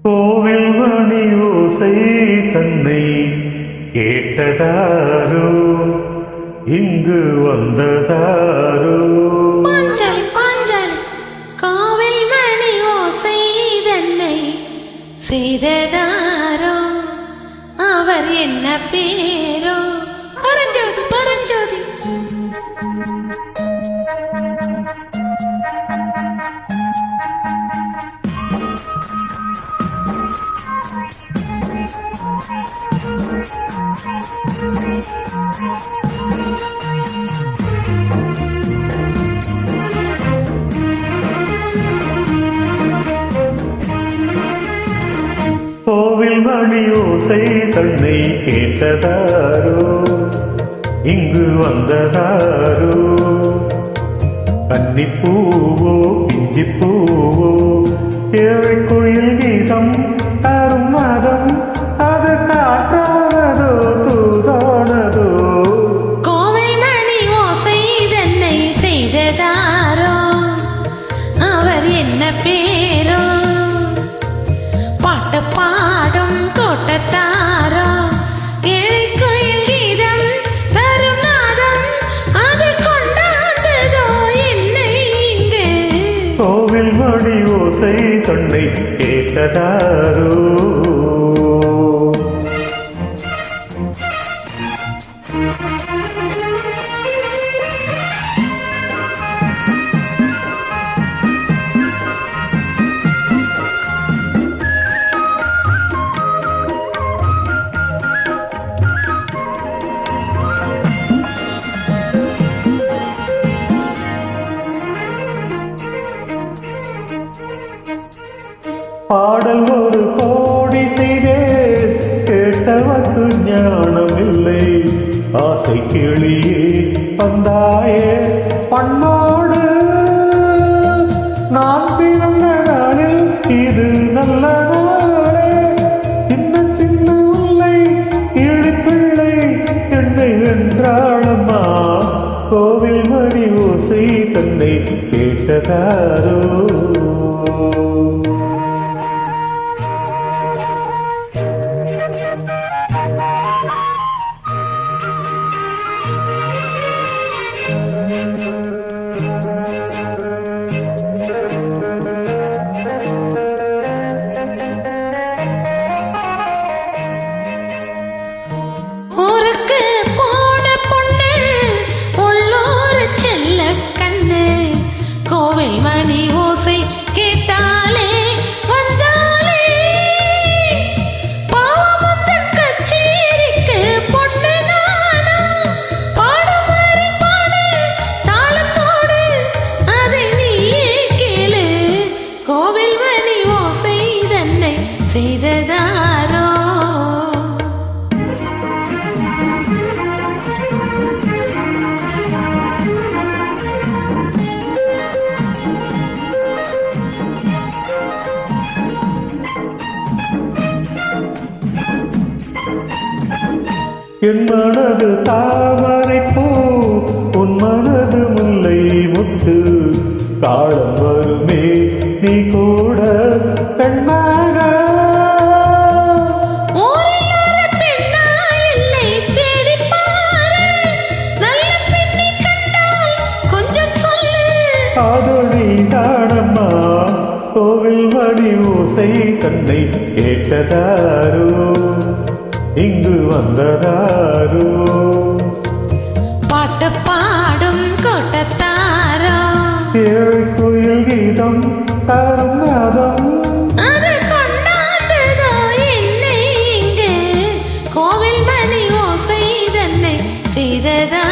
கோவில் மணி ஓசை தன்னை கேட்டதாரோ, இங்கு வந்ததாரோ? பாஞ்சாலி பாஞ்சாலி கோவில் மணி ஓசை தன்னை செய்ததாரோ, அவர் என்ன பேரோ? பரஞ்சோதி பரஞ்சோதி. கோவில் மணி ஓசை தன்னை கேட்டதாரோ, இங்கு வந்ததாரோ? கன்னிப்பூவோ பிஞ்சிப்பூவோ, ஏழை கோயில் கீதம் தரும் மதம், அது காற்றானதோ தூதானதோ? கோவில் மணி ஓசை தன்னை செய்ததாரோ, அவர் என்ன பேரோ? பாட்டு பாடும் தோட்டத்தாரோ, ஏழை கோயில் கீதம் தரும் நாதம், அது கொண்டாந்ததோ என்னை இங்கு? கோவில் மணி ஓசை தன்னை கேட்டதாரோ? பாடல் ஒரு கோடி செய்தேன், கேட்டவர்க்கு ஞானம் இல்லை. ஆசை கிளியே வந்தாயே பண்ணோடு, நான் பிறந்த நாளில் இது நல்ல நாளே. சின்ன சின்ன உள்ளை கிளிப்பிள்ளை என்னை வென்றாளம்மா, கோவில் மணி ஓசை தன்னை கேட்டதாரோ? ஊருக்கு போன பொண்ணு, உள்ளூர் செல்ல கண்ணு, கோவில் மணி ஓசை கேட்டாலே வந்தாலே. பாவமுந்தன் கச்சேரிக்கு பொண்ணு நானா, பாடுமாறி பாடு தாளத்தோடு, அதை நீயே கேளு. கோவில் மணி ஓசை தன்னை செய்ததாரோ? என் மனது தாமரை பூ, உன் மனது முல்லை முத்து. காலம் வருமே நீ கூட பெண்ணாக, காதொழி தானம்மா. கோவில் மணி ஓசை தன்னை கேட்டதாரோ, இங்கு வந்ததாரோ? பாட்டு பாடும் கோட்டத்தாரோ, ஏழை கோயில் கீதம் தரும் நாதம், அது கொண்டாந்ததோ என்னை இங்கு? கோவில் மணி ஓசை தன்னை செய்ததா?